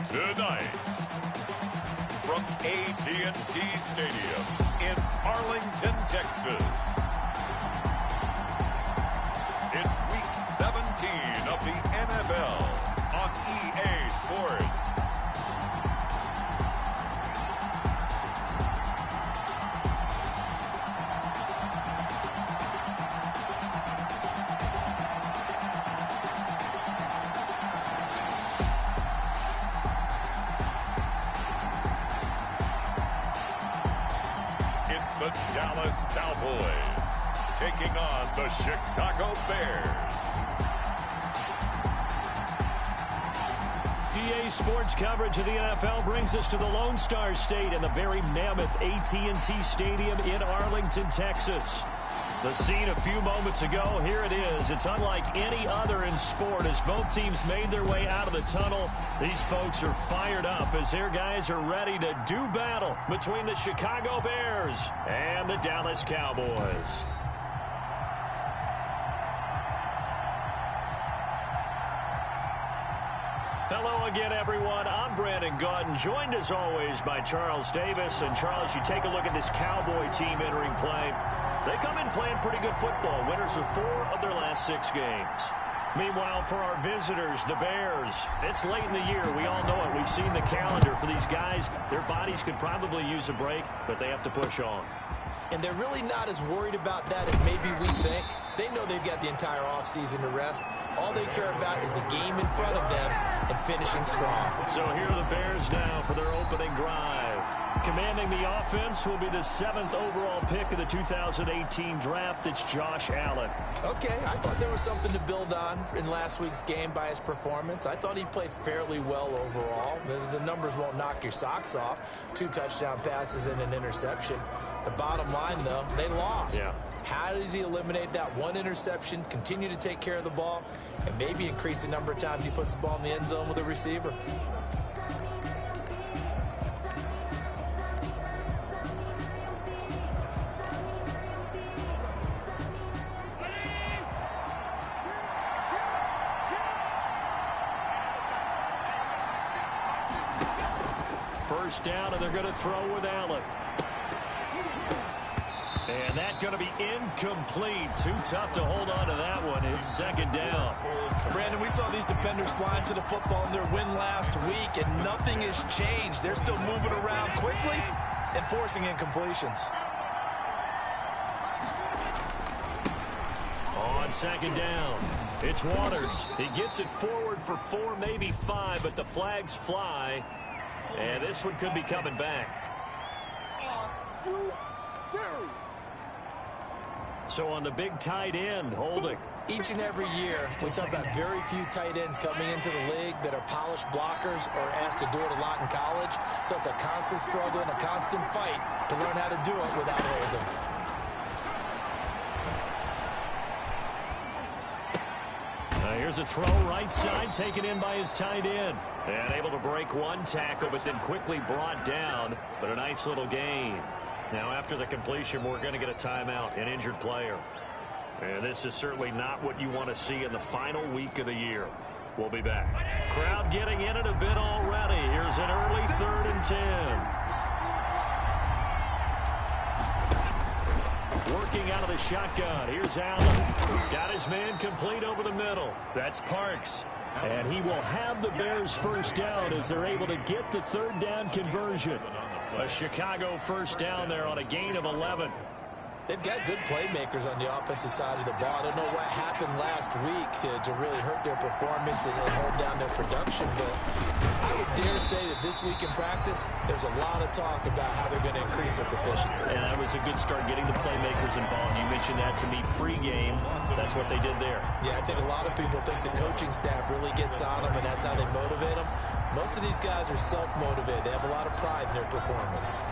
Tonight, from AT&T Stadium in Arlington, Texas, it's Week 17 of the NFL on EA Sports. The Dallas Cowboys taking on the Chicago Bears. EA Sports coverage of the NFL brings us to the Lone Star State and the very mammoth AT&T Stadium in Arlington, Texas. The scene a few moments ago, here it is. It's unlike any other in sport as both teams made their way out of the tunnel. These folks are fired up as their guys are ready to do battle between the Chicago Bears and the Dallas Cowboys. Hello again, everyone. I'm Brandon Gaudin, joined as always by Charles Davis. And Charles, you take a look at this Cowboy team entering play. They come in playing pretty good football. Winners of 4 of their last 6 games. Meanwhile, for our visitors, the Bears, it's late in the year. We all know it. We've seen the calendar for these guys. Their bodies could probably use a break, but they have to push on. And they're really not as worried about that as maybe we think. They know they've got the entire offseason to rest. All they care about is the game in front of them and finishing strong. So here are the Bears now for their opening drive. Commanding the offense will be the 7th overall pick of the 2018 draft. It's Josh Allen. Okay, I thought there was something to build on in last week's game by his performance. I thought he played fairly well overall. The numbers won't knock your socks off. 2 touchdown passes and an interception. The bottom line, though, they lost. Yeah. How does he eliminate that 1 interception, continue to take care of the ball, and maybe increase the number of times he puts the ball in the end zone with a receiver? First down, and they're going to throw with Allen. And that's going to be incomplete. Too tough to hold on to that one. It's 2nd down. Brandon, we saw these defenders flying to the football in their win last week, and nothing has changed. They're still moving around quickly and forcing incompletions. On 2nd down, it's Waters. He gets it forward for 4, maybe 5, but the flags fly. And this one could be coming back. So on the big tight end, holding. Each and every year, we talk about very few tight ends coming into the league that are polished blockers or asked to do it a lot in college. So it's a constant struggle and a constant fight to learn how to do it without holding. Here's a throw right side, taken in by his tight end. And able to break 1 tackle, but then quickly brought down. But a nice little gain. Now, after the completion, we're going to get a timeout, an injured player. And this is certainly not what you want to see in the final week of the year. We'll be back. Crowd getting in it a bit already. Here's an early 3rd and 10. Working out of the shotgun. Here's Allen. Got his man complete over the middle. That's Parks. And he will have the Bears first down as they're able to get the 3rd down conversion. A Chicago first down there on a gain of 11. They've got good playmakers on the offensive side of the ball. I don't know what happened last week to really hurt their performance and hold down their production, but I would dare say that this week in practice, there's a lot of talk about how they're going to increase their proficiency. And that was a good start getting the playmakers involved. You mentioned that to me pregame. That's what they did there. Yeah, I think a lot of people think the coaching staff really gets on them, and that's how they motivate them. Most of these guys are self-motivated. They have a lot of pride in their performance.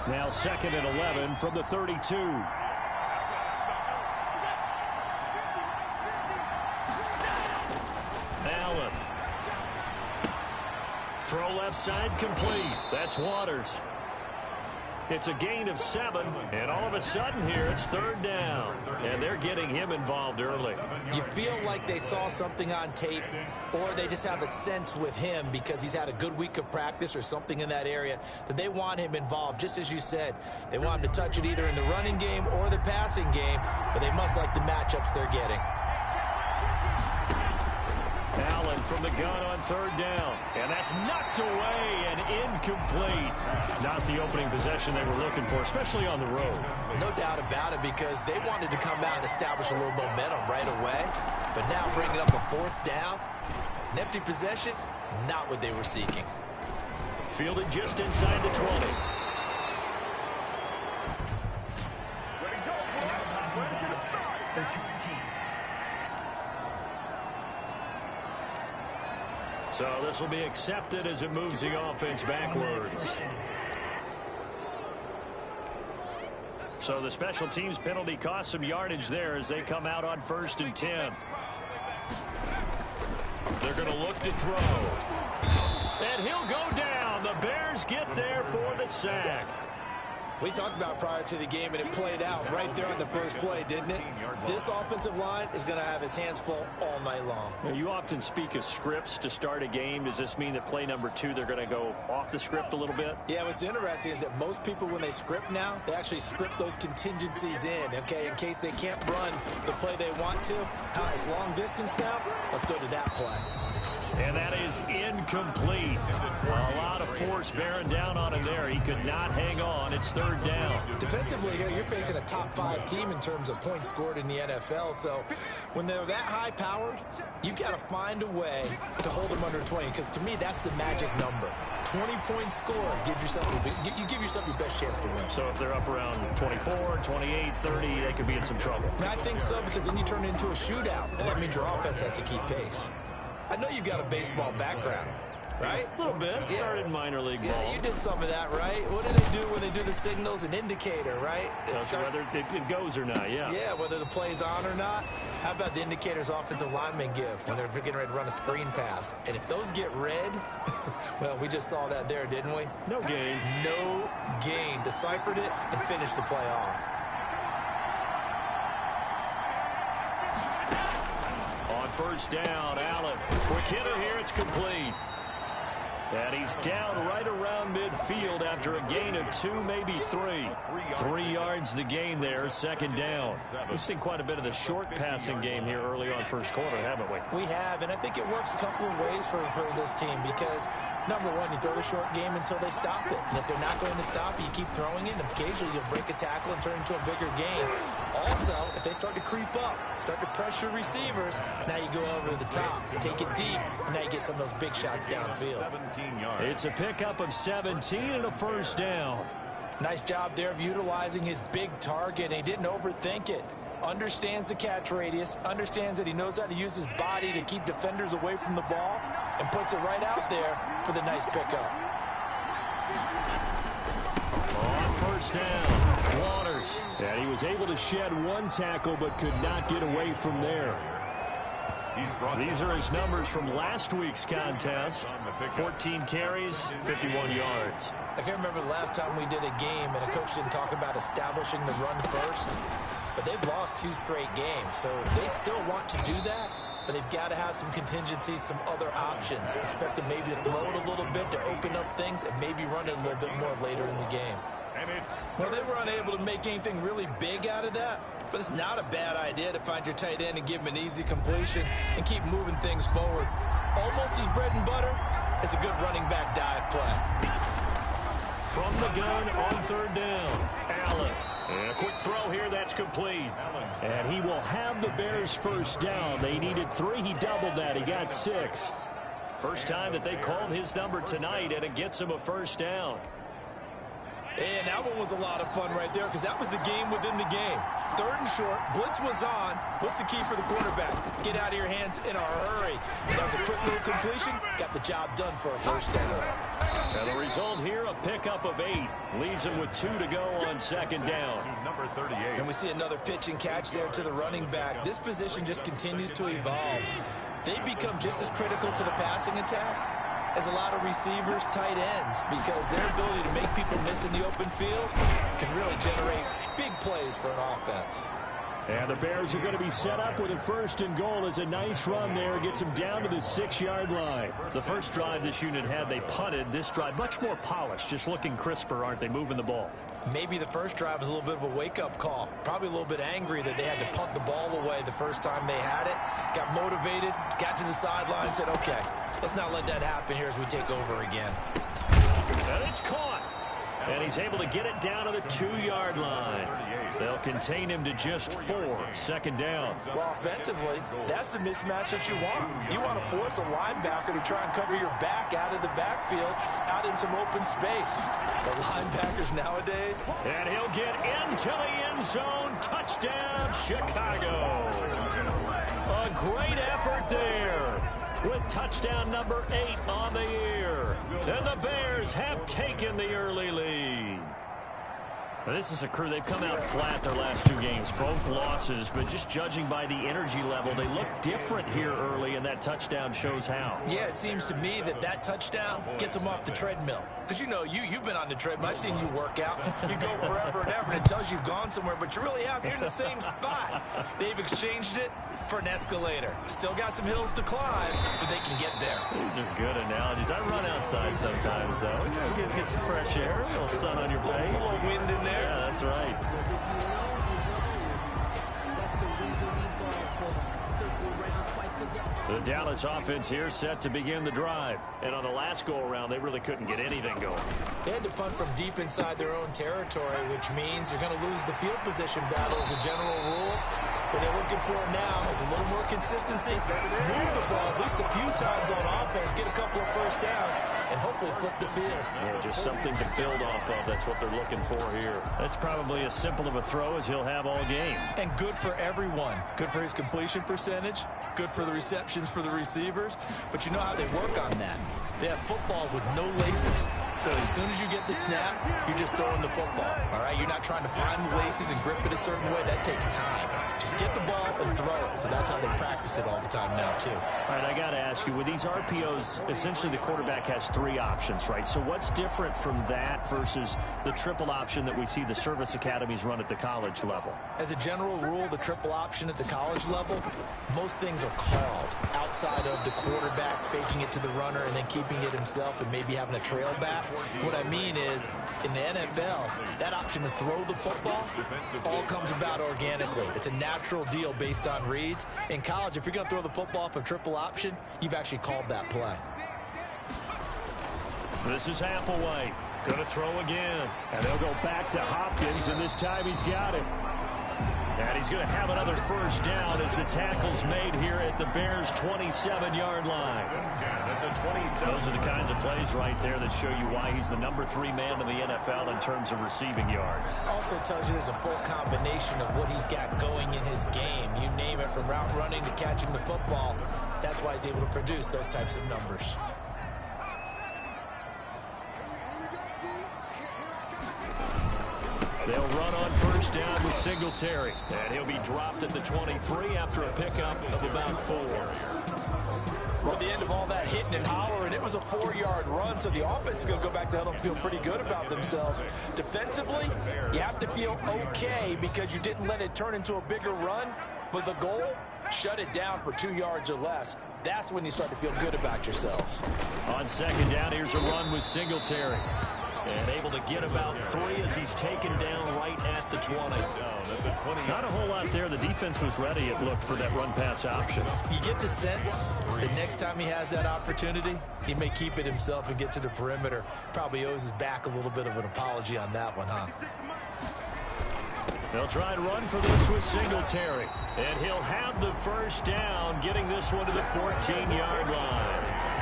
Now 2nd and 11 from the 32. Allen. Throw left side complete. That's Waters. It's a gain of 7, and all of a sudden here it's 3rd down. And they're getting him involved early. You feel like they saw something on tape, or they just have a sense with him because he's had a good week of practice or something in that area that they want him involved. Just as you said, they want him to touch it either in the running game or the passing game, but they must like the matchups they're getting. Allen from the gun on 3rd down. And that's knocked away and incomplete. Not the opening possession they were looking for, especially on the road. No doubt about it, because they wanted to come out and establish a little momentum right away. But now bringing up a 4th down, an empty possession, not what they were seeking. Fielded just inside the 20. So this will be accepted as it moves the offense backwards. So the special teams penalty cost some yardage there as they come out on 1st and 10. They're going to look to throw. And he'll go down. The Bears get there for the sack. We talked about prior to the game, and it played out right there on the first play, didn't it? This offensive line is going to have his hands full all night long. Now, you often speak of scripts to start a game. Does this mean that play number 2, they're going to go off the script a little bit? Yeah, what's interesting is that most people, when they script now, they actually script those contingencies in, okay, in case they can't run the play they want to. It's long distance now. Let's go to that play. And that is incomplete. A lot of force bearing down on him there. He could not hang on. It's 3rd down. Defensively here, you're facing a top 5 team in terms of points scored in the NFL. So when they're that high-powered, you've got to find a way to hold them under 20, because to me, that's the magic number. 20-point score gives yourself you give yourself your best chance to win. So if they're up around 24, 28, 30, they could be in some trouble. I think so, because then you turn it into a shootout, and that means your offense has to keep pace. I know you've got a baseball background, right? A little bit. Started in minor league ball. Yeah, you did some of that, right? What do they do when they do the signals? An indicator, right? Whether it goes or not, yeah. Yeah, whether the play's on or not. How about the indicators offensive linemen give when they're getting ready to run a screen pass? And if those get red, well, we just saw that there, didn't we? No gain. No gain. Deciphered it and finished the play off. On 1st down, Allen. Quick hitter here, it's complete. And he's down right around midfield after a gain of 2, maybe 3. 3 yards the gain there, 2nd down. We've seen quite a bit of the short passing game here early on 1st quarter, haven't we? We have, and I think it works a couple of ways for this team, because, number one, you throw the short game until they stop it. And if they're not going to stop it, you keep throwing it, and occasionally you'll break a tackle and turn it into a bigger gain. Also, if they start to creep up, start to pressure receivers, now you go over the top, take it deep, and now you get some of those big shots downfield. It's a pickup of 17 and a 1st down. Nice job there of utilizing his big target. He didn't overthink it. Understands the catch radius, understands that he knows how to use his body to keep defenders away from the ball, and puts it right out there for the nice pickup. On 1st down, Waters. And he was able to shed 1 tackle but could not get away from there. These are his numbers from last week's contest. 14 carries, 51 yards. I can't remember the last time we did a game and a coach didn't talk about establishing the run first. But they've lost 2 straight games, so they still want to do that. But they've got to have some contingencies, some other options. Expect them maybe to throw it a little bit to open up things and maybe run it a little bit more later in the game. Well, they were unable to make anything really big out of that, but it's not a bad idea to find your tight end and give him an easy completion and keep moving things forward. Almost his bread and butter is a good running back dive play. From the gun on 3rd down, Allen. And a quick throw here, that's complete. And he will have the Bears 1st down. They needed 3, he doubled that, he got 6. First time that they called his number tonight, and it gets him a 1st down. And that one was a lot of fun right there, because that was the game within the game. 3rd and short, blitz was on. What's the key for the quarterback? Get out of your hands in a hurry. And that was a quick little completion. Got the job done for a 1st down. And the result here, a pickup of 8. Leaves him with 2 to go on 2nd down. Number 38. And we see another pitch and catch there to the running back. This position just continues to evolve. They become just as critical to the passing attack as a lot of receivers, tight ends, because their ability to make people miss in the open field can really generate big plays for an offense. And the Bears are going to be set up with a 1st and goal. It's a nice run there. Gets them down to the 6-yard line. The first drive this unit had, they punted. This drive, much more polished, just looking crisper, aren't they, moving the ball? Maybe the first drive was a little bit of a wake-up call. Probably a little bit angry that they had to punt the ball away the first time they had it. Got motivated, got to the sideline, said, okay, let's not let that happen here as we take over again. And it's caught. And he's able to get it down to the 2-yard line. They'll contain him to just 4. 2nd down. Well, offensively, that's the mismatch that you want. You want to force a linebacker to try and cover your back out of the backfield, out in some open space. The linebackers nowadays. And he'll get into the end zone. Touchdown, Chicago. A great effort there, with touchdown number 8 on the year. And the Bears have taken the early lead. Now, this is a crew, they've come out flat their last 2 games, both losses, but just judging by the energy level, they look different here early, and that touchdown shows how. Yeah, it seems to me that touchdown gets them off the treadmill. Because, you know, you've been on the treadmill. I've seen you work out. You go forever and ever, and it tells you you've gone somewhere, but you really have. You're in the same spot. They've exchanged it for an escalator. Still got some hills to climb, but they can get there. These are good analogies. I run outside sometimes, though. Get some fresh air, a little sun on your face. A little wind in there. Yeah, that's right. The Dallas offense here set to begin the drive. And on the last go-around, they really couldn't get anything going. They had to punt from deep inside their own territory, which means you're going to lose the field position battle as a general rule. What they're looking for now is a little more consistency. Move the ball at least a few times on offense, get a couple of first downs, and hopefully flip the field. Yeah, just something to build off of. That's what they're looking for here. That's probably as simple of a throw as he'll have all game. And good for everyone. Good for his completion percentage. Good for the receptions for the receivers. But you know how they work on that. They have footballs with no laces. So as soon as you get the snap, you're just throwing the football. All right? You're not trying to find the laces and grip it a certain way. That takes time. Just get the ball and throw it. So that's how they practice it all the time now, too. All right, I got to ask you, with these RPOs, essentially the quarterback has 3 options, right? So what's different from that versus the triple option that we see the service academies run at the college level? As a general rule, the triple option at the college level, most things are called outside of the quarterback faking it to the runner and then keeping it himself and maybe having a trail back. What I mean is, in the NFL, that option to throw the football all comes about organically. It's a natural deal based on reads. In college, if you're going to throw the football for triple option, you've actually called that play. This is Applewhite. Going to throw again. And they'll go back to Hopkins, and this time he's got it. And he's going to have another first down as the tackle's made here at the Bears' 27-yard line. Those are the kinds of plays right there that show you why he's the number 3 man in the NFL in terms of receiving yards. Also tells you there's a full combination of what he's got going in his game. You name it, from route running to catching the football. That's why he's able to produce those types of numbers. They'll run on first down with Singletary. And he'll be dropped at the 23 after a pickup of about 4. Well, at the end of all that hitting and hollering, it was a 4-yard run, so the offense is going to go back to huddle and feel pretty good about themselves. Defensively, you have to feel okay because you didn't let it turn into a bigger run, but the goal, shut it down for 2 yards or less. That's when you start to feel good about yourselves. On second down, here's a run with Singletary. And able to get about 3 as he's taken down right at the 20. Not a whole lot there. The defense was ready, it looked, for that run-pass option. You get the sense that next time he has that opportunity, he may keep it himself and get to the perimeter. Probably owes his back a little bit of an apology on that one, huh? They'll try and run for this with Singletary. And he'll have the first down, getting this one to the 14-yard line.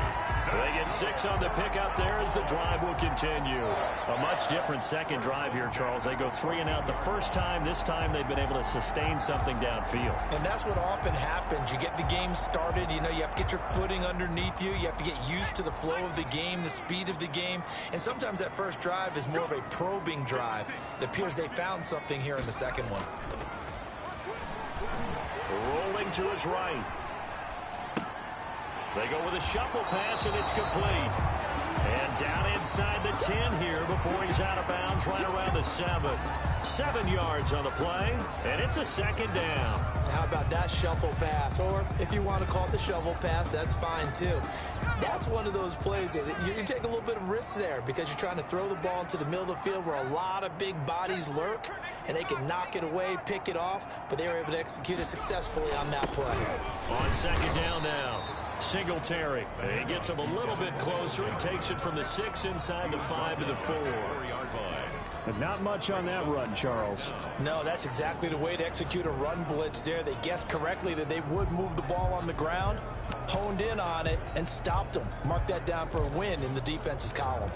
They get 6 on the pickup there as the drive will continue. A much different second drive here, Charles. They go 3 and out the first time. This time they've been able to sustain something downfield. And that's what often happens. You get the game started. You know, you have to get your footing underneath you. You have to get used to the flow of the game, the speed of the game. And sometimes that first drive is more of a probing drive. It appears they found something here in the second one. Rolling to his right. They go with a shuffle pass, and it's complete. And down inside the 10 here before he's out of bounds right around the 7. 7 yards on the play, and it's a second down. How about that shuffle pass? Or if you want to call it the shovel pass, that's fine too. That's one of those plays that you take a little bit of risk there because you're trying to throw the ball into the middle of the field where a lot of big bodies lurk, and they can knock it away, pick it off, but they were able to execute it successfully on that play. On second down now, Singletary. He gets him a little bit closer. He takes it from the 6 inside the 5 to the 4-yard line. But not much on that run, Charles. No, that's exactly the way to execute a run blitz there. They guessed correctly that they would move the ball on the ground, honed in on it, and stopped them. Mark that down for a win in the defense's column.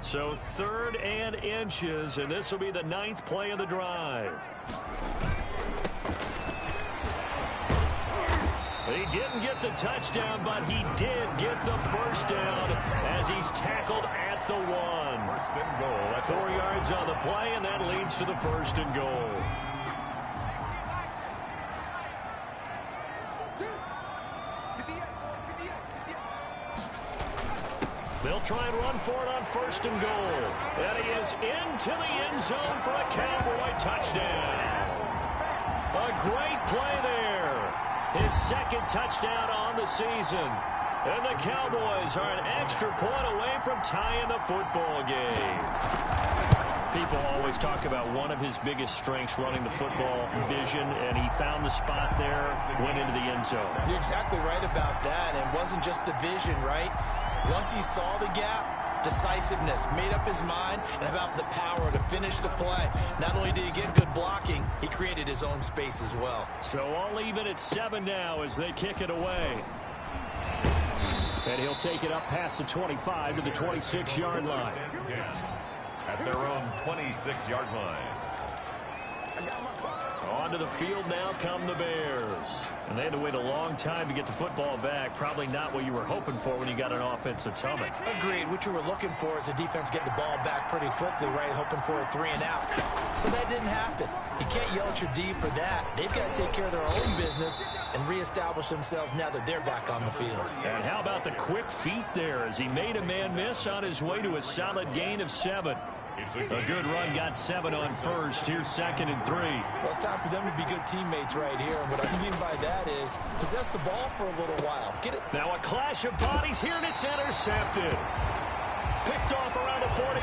So 3rd and inches, and this will be the 9th play of the drive. He didn't get the touchdown, but he did get the first down as he's tackled at the 1. First and goal at 4 yards on the play, and that leads to the 1st and goal. They'll try and run for it on 1st and goal. And he is into the end zone for a Cowboy touchdown. A great play there. His 2nd touchdown on the season. And the Cowboys are an extra point away from tying the football game. People always talk about one of his biggest strengths running the football, vision, and he found the spot there, went into the end zone. You're exactly right about that. It wasn't just the vision, right? Once he saw the gap, decisiveness, made up his mind, and about the power to finish the play. Not only did he get good blocking, he created his own space as well. So all even at 7 now as they kick it away. And he'll take it up past the 25 to the 26-yard line. at their own 26-yard line. Onto the field now come the Bears. And they had to wait a long time to get the football back. Probably not what you were hoping for when you got an offense that's humming. Agreed. What you were looking for is the defense get the ball back pretty quickly, right? Hoping for a 3 and out. So that didn't happen. You can't yell at your D for that. They've got to take care of their own business and reestablish themselves now that they're back on the field. And how about the quick feet there as he made a man miss on his way to a solid gain of 7. A good run, got 7 on first. Here's 2nd and 3. Well, it's time for them to be good teammates right here. And what I mean by that is possess the ball for a little while. Get it. Now a clash of bodies here, and it's intercepted. Picked off around the 41.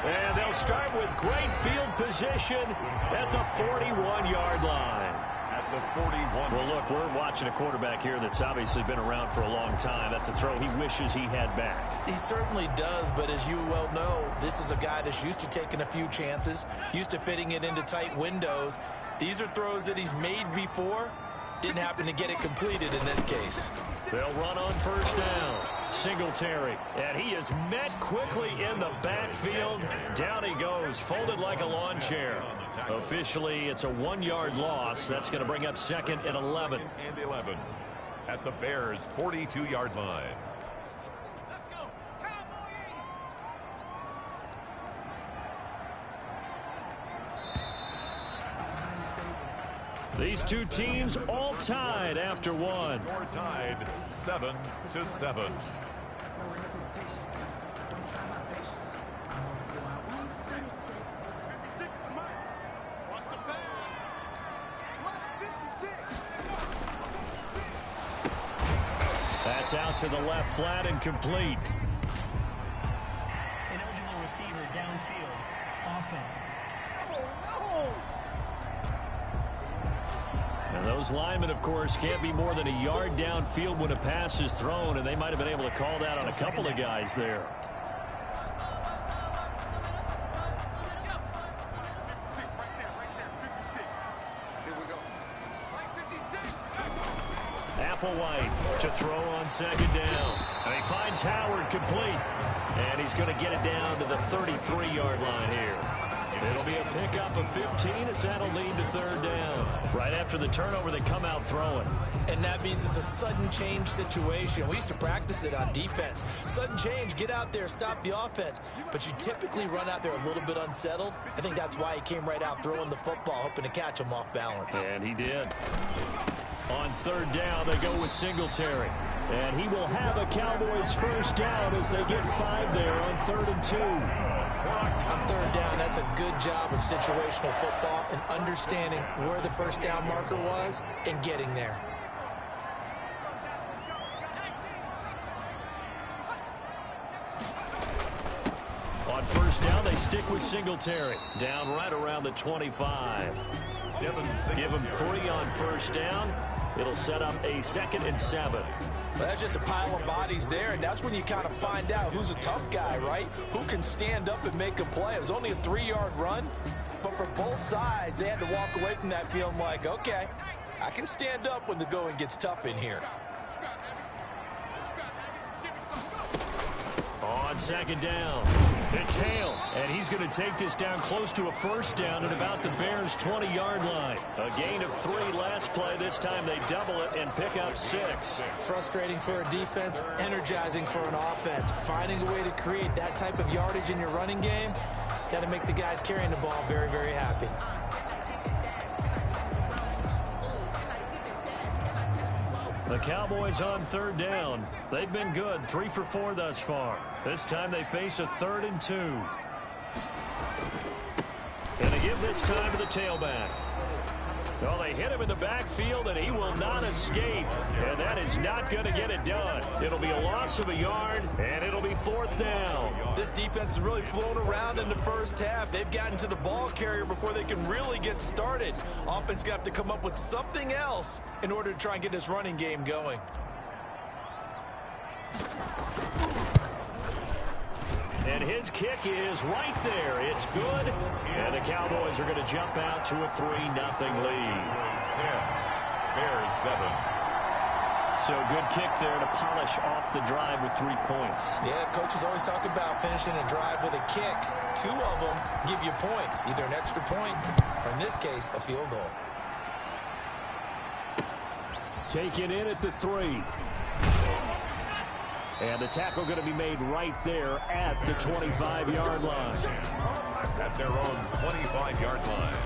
And they'll start with great field position at the 41-yard line. At the 41. Well, look, we're watching a quarterback here that's obviously been around for a long time. That's a throw he wishes he had back. He certainly does, but as you well know, this is a guy that's used to taking a few chances, used to fitting it into tight windows. These are throws that he's made before. Didn't happen to get it completed in this case. They'll run on first down. Singletary. And he is met quickly in the backfield. Down he goes, folded like a lawn chair. Officially, it's a 1-yard loss. That's going to bring up 2nd and 11. And 11 at the Bears' 42-yard line. These two teams all tied after 1. Score tied 7-7. That's out to the left, flat and complete. Ineligible receiver downfield. Offense. And those linemen, of course, can't be more than a yard downfield when a pass is thrown, and they might have been able to call that on a couple of guys there. Applewhite to throw on 2nd down. And he finds Howard complete. And he's going to get it down to the 33-yard line here. It'll be a pickup of 15 as that'll lead to third down. Right after the turnover, they come out throwing. And that means it's a sudden change situation. We used to practice it on defense. Sudden change, get out there, stop the offense. But you typically run out there a little bit unsettled. I think that's why he came right out throwing the football, hoping to catch him off balance. And he did. On third down, they go with Singletary. And he will have a Cowboys first down as they get 5 there on 3rd and 2. On third down, that's a good job of situational football and understanding where the first down marker was and getting there. On first down, they stick with Singletary. Down right around the 25. Give him 3 on first down. It'll set up a 2nd and 7. Well, that's just a pile of bodies there, and that's when you kind of find out who's a tough guy, right? Who can stand up and make a play. It was only a 3-yard run, but for both sides, they had to walk away from that feeling like, okay, I can stand up when the going gets tough in here. On 2nd down, it's Hale, and he's going to take this down close to a first down at about the Bears' 20-yard line. A gain of 3 last play. This time they double it and pick up 6. Frustrating for a defense, energizing for an offense. Finding a way to create that type of yardage in your running game, that'll make the guys carrying the ball very, very happy. The Cowboys on third down. They've been good, 3 for 4 thus far. This time they face a 3rd and 2. Gonna give this time to the tailback. Well, they hit him in the backfield, and he will not escape. And that is not going to get it done. It'll be a loss of a yard, and it'll be 4th down. This defense is really flown around in the first half. They've gotten to the ball carrier before they can really get started. Offense going to have to come up with something else in order to try and get this running game going. And his kick is right there. It's good. And the Cowboys are going to jump out to a 3-0 lead. 10, Bears 7. So good kick there to polish off the drive with 3 points. Yeah, coaches always talk about finishing a drive with a kick. 2 of them give you points, either an extra point or, in this case, a field goal. Taken in at the 3. And the tackle going to be made right there at the 25-yard line. At their own 25-yard line.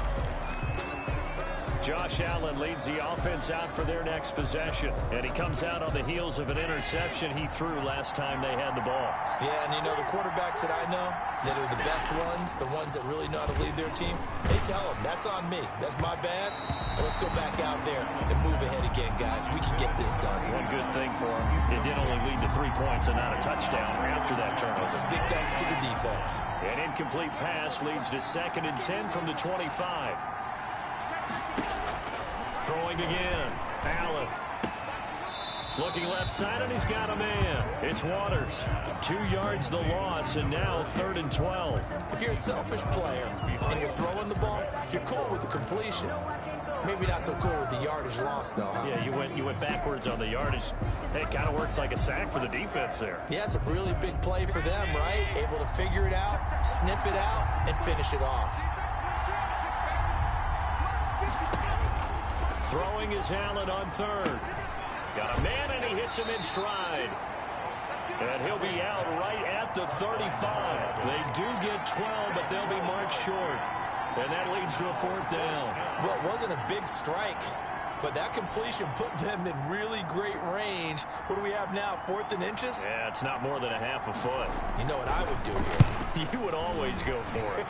Josh Allen leads the offense out for their next possession. And he comes out on the heels of an interception he threw last time they had the ball. Yeah, and you know, the quarterbacks that I know that are the best ones, the ones that really know how to lead their team, they tell them, that's on me. That's my bad. But let's go back out there and move ahead again, guys. We can get this done. One good thing for him, it did only lead to 3 points and not a touchdown after that turnover. Big thanks to the defense. An incomplete pass leads to 2nd and 10 from the 25. Throwing again. Allen. Looking left side, and he's got a man. It's Waters. 2 yards the loss, and now 3rd and 12. If you're a selfish player and you're throwing the ball, you're cool with the completion. Maybe not so cool with the yardage loss, though, huh? Yeah, you went backwards on the yardage. Hey, it kind of works like a sack for the defense there. Yeah, it's a really big play for them, right? Able to figure it out, sniff it out, and finish it off. Throwing is Allen on 3rd. Got a man, and he hits him in stride. And he'll be out right at the 35. They do get 12, but they'll be marked short. And that leads to a 4th down. Well, it wasn't a big strike, but that completion put them in really great range. What do we have now, 4th and inches? Yeah, it's not more than a half a foot. You know what I would do here? You would always go for it.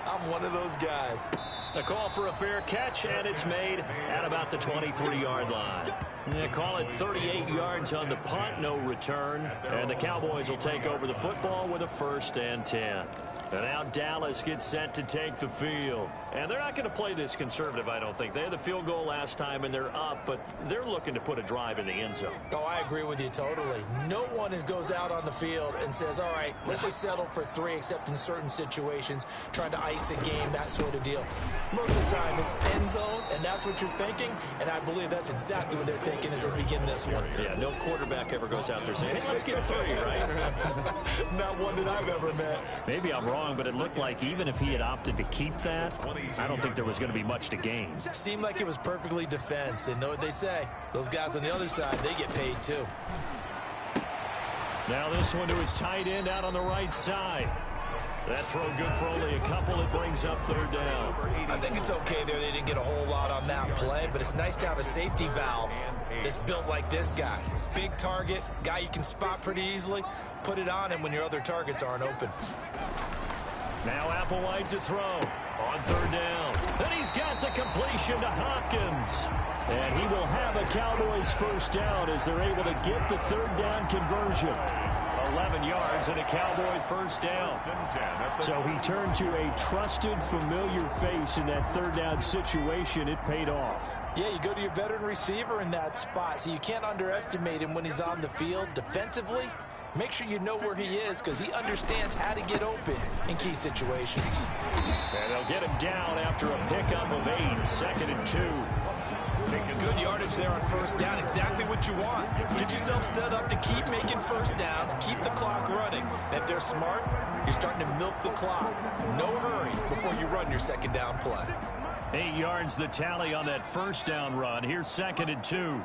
I'm one of those guys. A call for a fair catch, and it's made at about the 23-yard line. They call it 38 yards on the punt, no return. And the Cowboys will take over the football with a 1st and 10. And now Dallas gets set to take the field. And they're not going to play this conservative, I don't think. They had the field goal last time, and they're up, but they're looking to put a drive in the end zone. Oh, I agree with you totally. No one goes out on the field and says, all right, let's just settle for 3, except in certain situations, trying to ice a game, that sort of deal. Most of the time, it's end zone, and that's what you're thinking, and I believe that's exactly what they're thinking as they begin this one. Yeah, no quarterback ever goes out there saying, hey, let's get 3, right? Not one that I've ever met. Maybe I'm wrong, but it looked like even if he had opted to keep that, I don't think there was going to be much to gain. Seemed like it was perfectly defense, and know what they say. Those guys on the other side, they get paid too. Now this one to his tight end out on the right side. That throw good for only a couple. It brings up 3rd down. I think it's okay there. They didn't get a whole lot on that play, but it's nice to have a safety valve that's built like this guy. Big target, guy you can spot pretty easily. Put it on him when your other targets aren't open. Now Applewhite to throw on 3rd down. And he's got the completion to Hopkins. And he will have a Cowboys 1st down as they're able to get the 3rd down conversion. 11 yards and a Cowboy 1st down. So he turned to a trusted, familiar face in that 3rd down situation. It paid off. Yeah, you go to your veteran receiver in that spot, so you can't underestimate him when he's on the field. Defensively, make sure you know where he is because he understands how to get open in key situations. And they'll get him down after a pickup of 8, 2nd and 2. Good yardage there on 1st down, exactly what you want. Get yourself set up to keep making 1st downs, keep the clock running. And if they're smart, you're starting to milk the clock. No hurry before you run your 2nd down play. 8 yards the tally on that 1st down run. Here's 2nd and 2.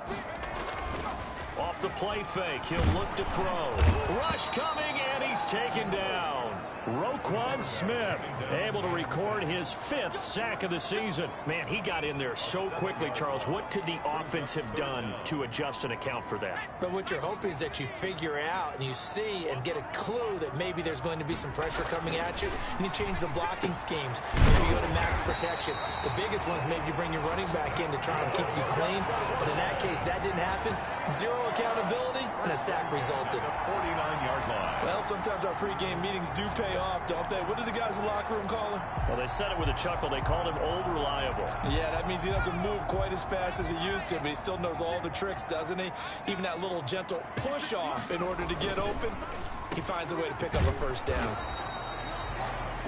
Off the play fake, he'll look to throw. Rush coming, and he's taken down. Roquan Smith able to record his 5th sack of the season. Man, he got in there so quickly, Charles. What could the offense have done to adjust and account for that? But what you're hoping is that you figure out and you see and get a clue that maybe there's going to be some pressure coming at you, and you change the blocking schemes. Maybe you go to max protection. The biggest one is maybe you bring your running back in to try and keep you clean. But in that case, that didn't happen. 0 accountability, and a sack resulted. 49-yard line. Well, sometimes our pregame meetings do pay off, don't they? What did the guys in the locker room call him? Well, they said it with a chuckle. They called him Old Reliable. Yeah, that means he doesn't move quite as fast as he used to, but he still knows all the tricks, doesn't he? Even that little gentle push-off in order to get open, he finds a way to pick up a 1st down.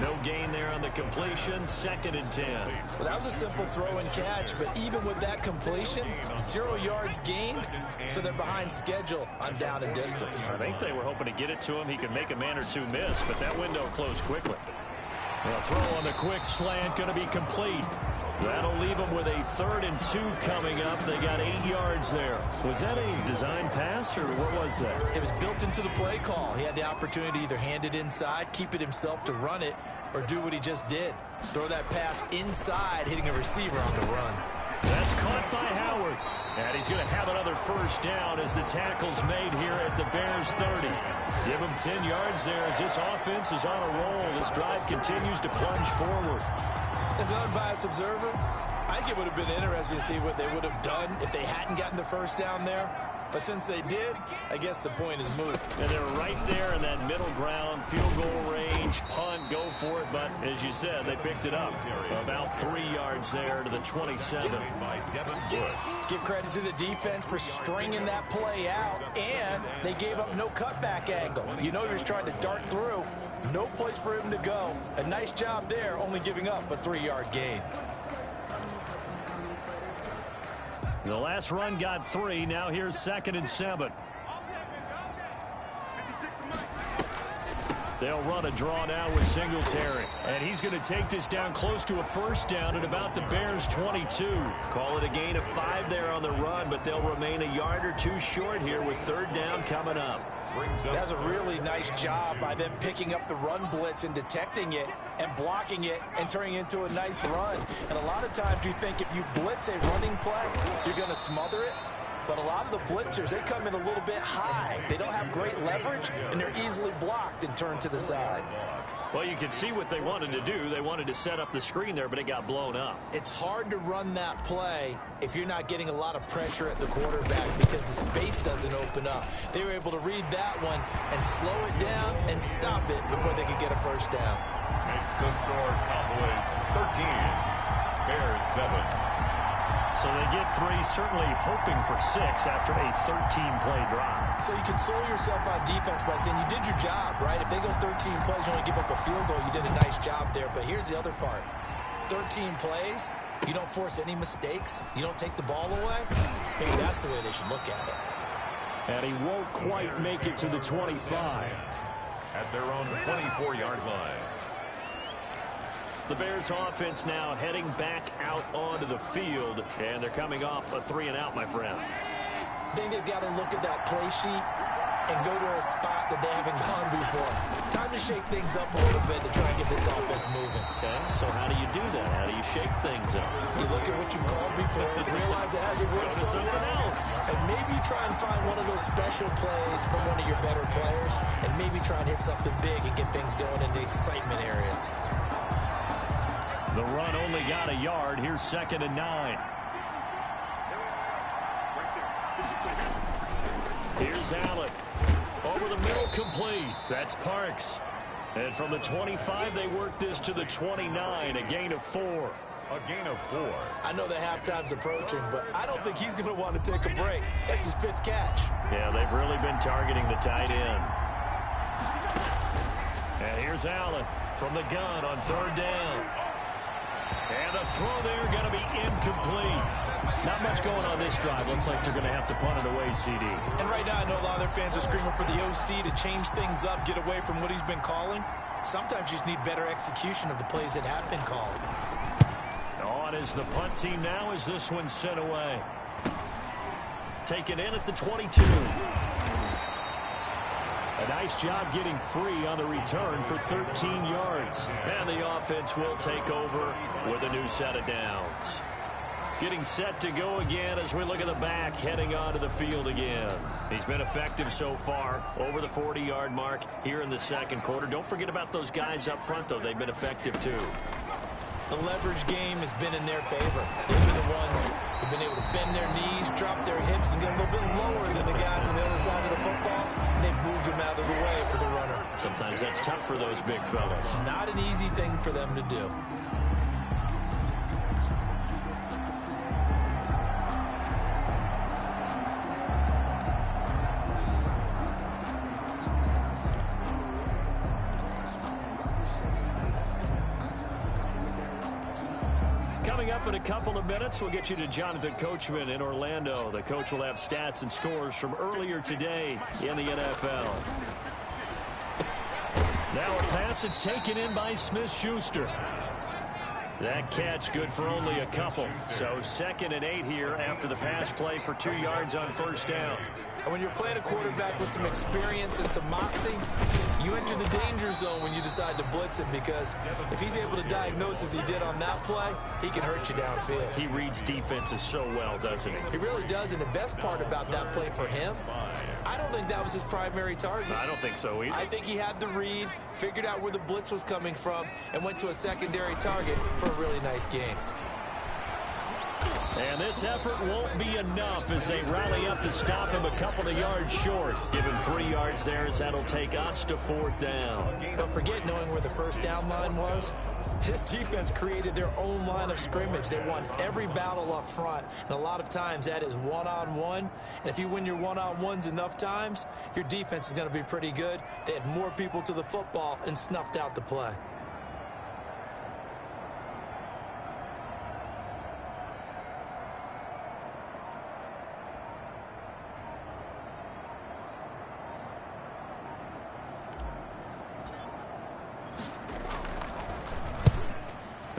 No gain there on the completion, 2nd and 10. Well, that was a simple throw and catch, but even with that completion, 0 yards gained, so they're behind schedule on down and distance. I think they were hoping to get it to him. He could make a man or two miss, but that window closed quickly. The throw on the quick slant going to be complete. That'll leave them with a 3rd and 2 coming up. They got 8 yards there. Was that a design pass, or what was that? It was built into the play call. He had the opportunity to either hand it inside, keep it himself to run it, or do what he just did. Throw that pass inside, hitting a receiver on the run. That's caught by Howard. And he's going to have another 1st down as the tackle's made here at the Bears 30. Give him 10 yards there as this offense is on a roll. This drive continues to plunge forward. As an unbiased observer, I think it would have been interesting to see what they would have done if they hadn't gotten the 1st down there. But since they did, I guess the point is moot. And they're right there in that middle ground, field goal range, punt, go for it. But as you said, they picked it up. About 3 yards there to the 27. Give credit to the defense for stringing that play out, and they gave up no cutback angle. You know he was trying to dart through. No place for him to go. A nice job there, only giving up a 3-yard gain. The last run got 3. Now here's 2nd and 7. They'll run a draw now with Singletary. And he's going to take this down close to a 1st down at about the Bears' 22. Call it a gain of 5 there on the run, but they'll remain a yard or 2 short here with 3rd down coming up. That's a really nice job by them picking up the run blitz and detecting it and blocking it and turning it into a nice run. And a lot of times you think if you blitz a running play, you're going to smother it. But a lot of the blitzers, they come in a little bit high. They don't have great leverage, and they're easily blocked and turned to the side. Well, you can see what they wanted to do. They wanted to set up the screen there, but it got blown up. It's hard to run that play if you're not getting a lot of pressure at the quarterback because the space doesn't open up. They were able to read that one and slow it down and stop it before they could get a 1st down. Makes the score Cowboys 13, Bears 7. So they get 3, certainly hoping for 6 after a 13-play drive. So you console yourself on defense by saying you did your job, right? If they go 13 plays, you only give up a field goal, you did a nice job there. But here's the other part. 13 plays, you don't force any mistakes, you don't take the ball away, maybe that's the way they should look at it. And he won't quite make it to the 25. At their own 24-yard line. The Bears offense now heading back out onto the field, and they're coming off a 3-and-out, my friend. I think they've got to look at that play sheet and go to a spot that they haven't gone before. Time to shake things up a little bit to try and get this offense moving. Okay, so how do you do that? How do you shake things up? You look at what you called before, realize it hasn't worked Go to something else. And maybe try and find one of those special plays from one of your better players, and maybe try and hit something big and get things going in the excitement area. The run only got a yard. Here's 2nd and 9. Here's Allen. Over the middle, complete. That's Parks. And from the 25, they work this to the 29, a gain of 4. A gain of 4. I know that halftime's approaching, but I don't think he's going to want to take a break. That's his 5th catch. Yeah, they've really been targeting the tight end. And here's Allen from the gun on 3rd down. And the throw there going to be incomplete. Not much going on this drive. Looks like they're going to have to punt it away, CD. And right now I know a lot of their fans are screaming for the OC to change things up, get away from what he's been calling. Sometimes you just need better execution of the plays that have been called. On is the punt team now as this one's sent away. Taken in at the 22. A nice job getting free on the return for 13 yards. And the offense will take over with a new set of downs. Getting set to go again as we look at the back heading onto the field again. He's been effective so far over the 40-yard mark here in the 2nd quarter. Don't forget about those guys up front, though. They've been effective, too. The leverage game has been in their favor. They've been the ones who've been able to bend their knees, drop their hips, and get a little bit lower than the guys on the other side of the football, and they've moved them out of the way for the runner. Sometimes that's tough for those big fellas. Not an easy thing for them to do. Coming up in a couple of minutes, we'll get you to Jonathan Coachman in Orlando. The coach will have stats and scores from earlier today in the NFL. Now a pass that's taken in by Smith-Schuster. That catch good for only a couple. So 2nd and 8 here after the pass play for 2 yards on 1st down. And when you're playing a quarterback with some experience and some moxie, you enter the danger zone when you decide to blitz him, because if he's able to diagnose as he did on that play, he can hurt you downfield. He reads defenses so well, doesn't he? He really does, and the best part about that play for him, I don't think that was his primary target. I don't think so either. I think he had the read, figured out where the blitz was coming from, and went to a secondary target for a really nice gain. And this effort won't be enough as they rally up to stop him a couple of yards short. Give him 3 yards there as that'll take us to 4th down. Don't forget, knowing where the 1st down line was, this defense created their own line of scrimmage. They won every battle up front, and a lot of times that is one-on-one. And if you win your one-on-ones enough times, your defense is going to be pretty good. They had more people to the football and snuffed out the play.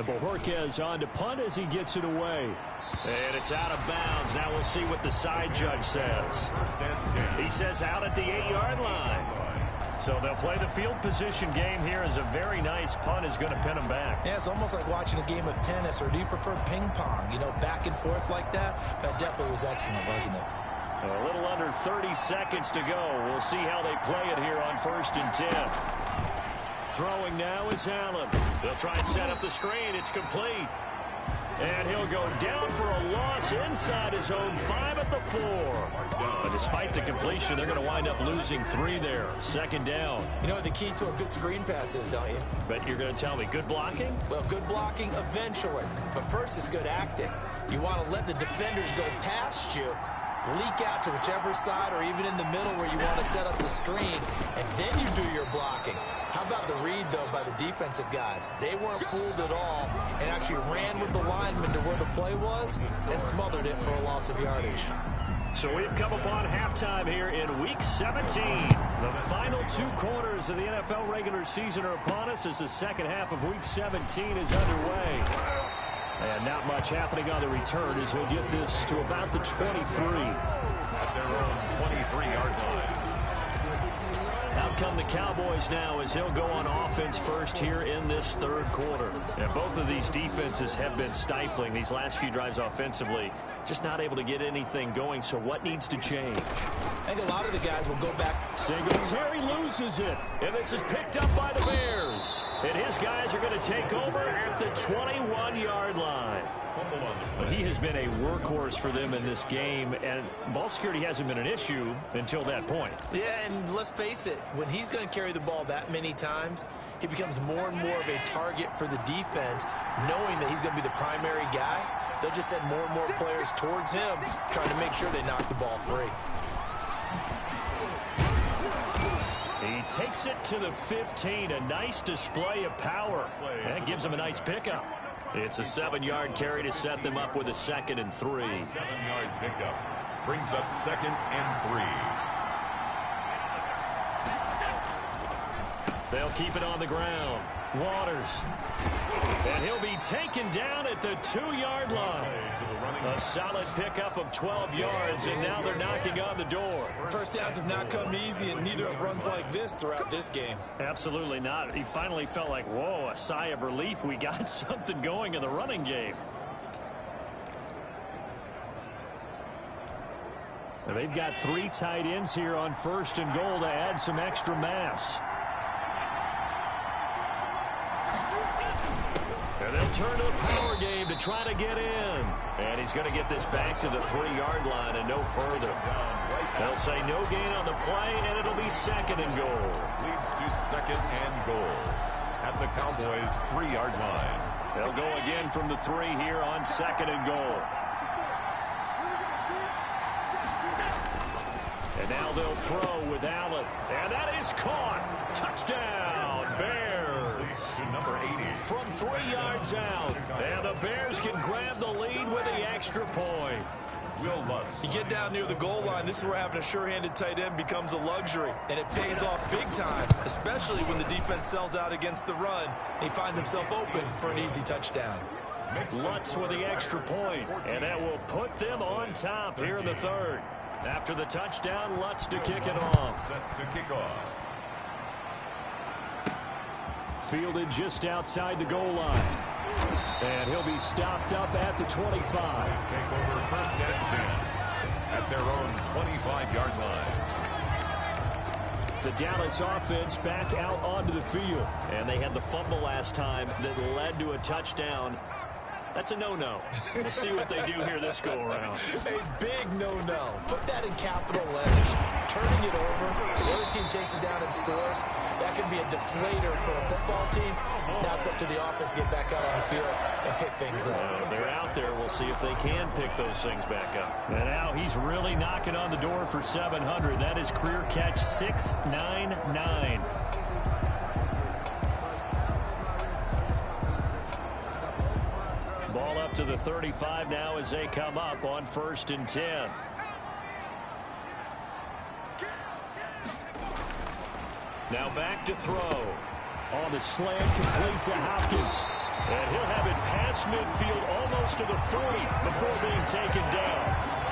Bojorquez on to punt as he gets it away. And it's out of bounds. Now we'll see what the side judge says. He says out at the 8-yard line. So they'll play the field position game here as a very nice punt is going to pin them back. Yeah, it's almost like watching a game of tennis, or do you prefer ping pong? You know, back and forth like that? That definitely was excellent, wasn't it? A little under 30 seconds to go. We'll see how they play it here on 1st and 10. Throwing now is Allen. They'll try and set up the screen. It's complete. And he'll go down for a loss inside his own 5 at the 4. But despite the completion, they're going to wind up losing 3 there. 2nd down. You know what the key to a good screen pass is, don't you? Bet you're going to tell me good blocking? Well, good blocking eventually. But first is good acting. You want to let the defenders go past you, leak out to whichever side or even in the middle where you want to set up the screen, and then you do your blocking. How about the read, though, by the defensive guys? They weren't fooled at all and actually ran with the lineman to where the play was and smothered it for a loss of yardage. So we've come upon halftime here in Week 17. The final 2 quarters of the NFL regular season are upon us as the second half of Week 17 is underway. And not much happening on the return as he'll get this to about the 23. At their own 23-yard line. Out come the Cowboys now as they'll go on offense first here in this third quarter. And both of these defenses have been stifling these last few drives offensively. Just not able to get anything going, so what needs to change? I think a lot of the guys will go back. Singletary loses it. And this is picked up by the Bears. And his guys are going to take over at the 21-yard line. But he has been a workhorse for them in this game, and ball security hasn't been an issue until that point. Yeah, and let's face it, when he's going to carry the ball that many times, he becomes more and more of a target for the defense, knowing that he's going to be the primary guy. They'll just send more and more players towards him, trying to make sure they knock the ball free. He takes it to the 15, a nice display of power. That gives him a nice pickup. It's a 7-yard carry to set them up with a 2nd and 3. 7-yard pickup brings up 2nd and 3. They'll keep it on the ground. Waters. And he'll be taken down at the 2-yard line. A solid pickup of 12 yards, and now they're knocking on the door. First downs have not come easy, and neither have runs like this throughout this game. Absolutely not. He finally felt like, whoa, a sigh of relief. We got something going in the running game. And they've got 3 tight ends here on 1st and goal to add some extra mass. And they'll turn to the power game to try to get in. And he's going to get this back to the 3-yard line and no further. They'll say no gain on the play, and it'll be 2nd and goal. Leads to 2nd and goal at the Cowboys' 3-yard line. They'll go again from the 3 here on 2nd and goal. And now they'll throw with Allen. And that is caught. Touchdown, Bears. Number 80. From 3 yards out. And the Bears can grab the lead with the extra point. Will Lutz. You get down near the goal line, this is where having a sure-handed tight end becomes a luxury. And it pays off big time, especially when the defense sells out against the run. They find themselves open for an easy touchdown. Lutz with the extra point. And that will put them on top here in the 3rd. After the touchdown, Lutz to kick it off. Set to kick off. Fielded just outside the goal line. And he'll be stopped up at the 25. Take over 1st and 10 at their own 25-yard line. The Dallas offense back out onto the field. And they had the fumble last time that led to a touchdown. That's a no-no. We'll see what they do here this go-around. A big no-no. Put that in capital letters. Turning it over, the other team takes it down and scores. That can be a deflator for a football team. Now it's up to the offense to get back out on the field and pick things up. They're out there. We'll see if they can pick those things back up. And now he's really knocking on the door for 700. That is career catch 699. Ball up to the 35 now as they come up on 1st and 10. Now back to throw. On the slant, complete to Hopkins. And he'll have it past midfield almost to the 40 before being taken down.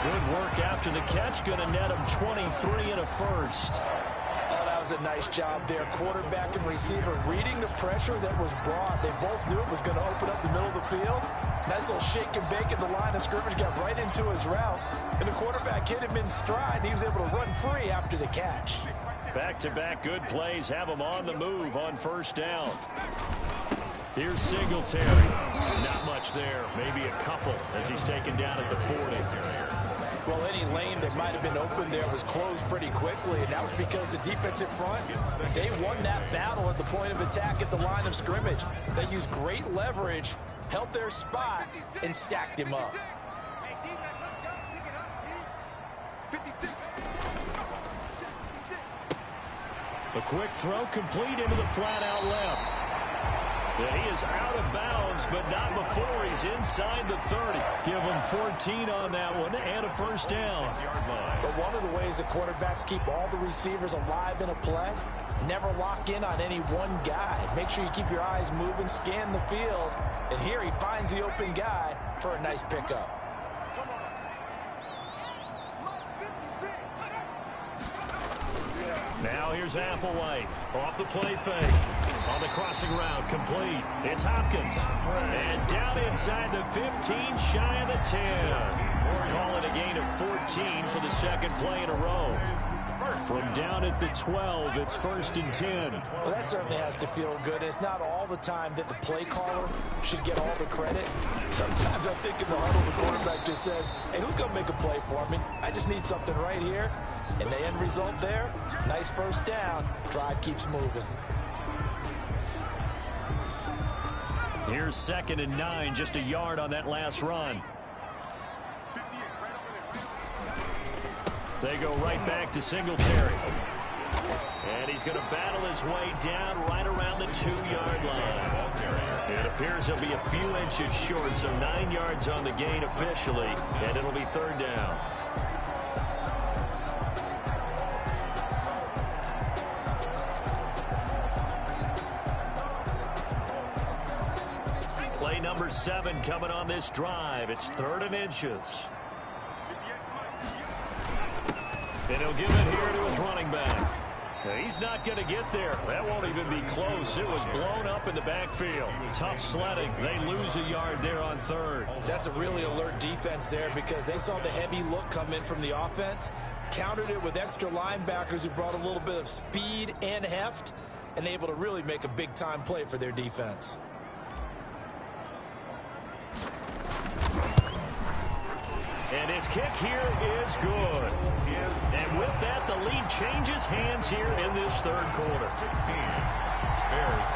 Good work after the catch. Going to net him 23 and a 1st. Oh, that was a nice job there. Quarterback and receiver reading the pressure that was brought. They both knew it was going to open up the middle of the field. Nice little shake and bake at the line of scrimmage. Got right into his route. And the quarterback hit him in stride. And he was able to run free after the catch. Back-to-back good plays have him on the move on 1st down. Here's Singletary. Not much there. Maybe a couple as he's taken down at the 40. Well, any lane that might have been open there was closed pretty quickly, and that was because the defensive front, they won that battle at the point of attack at the line of scrimmage. They used great leverage, held their spot, and stacked him up. A quick throw complete into the flat out left. And he is out of bounds, but not before he's inside the 30. Give him 14 on that one and a first down. But one of the ways that quarterbacks keep all the receivers alive in a play, never lock in on any one guy. Make sure you keep your eyes moving, scan the field. And here he finds the open guy for a nice pickup. Now here's Applewhite off the play fake. On the crossing route, complete. It's Hopkins. And down inside the 15, shy of the 10. Call it a gain of 14 for the second play in a row. From down at the 12, it's 1st and 10. Well, that certainly has to feel good. It's not all the time that the play caller should get all the credit. Sometimes I think in the huddle, the quarterback just says, hey, who's going to make a play for me? I just need something right here. And the end result there, nice first down. Drive keeps moving. Here's 2nd and 9, just a yard on that last run. They go right back to Singletary. And he's going to battle his way down right around the 2-yard line. It appears he'll be a few inches short, so 9 yards on the gain officially, and it'll be 3rd down. Play number 7 coming on this drive. It's 3rd and inches. And he'll give it here to his running back. Now, he's not going to get there. That won't even be close. It was blown up in the backfield. Tough sledding. They lose a yard there on 3rd. That's a really alert defense there because they saw the heavy look come in from the offense, countered it with extra linebackers who brought a little bit of speed and heft, and able to really make a big-time play for their defense. And his kick here is good. And with that, the lead changes hands here in this 3rd quarter. 16. Bears.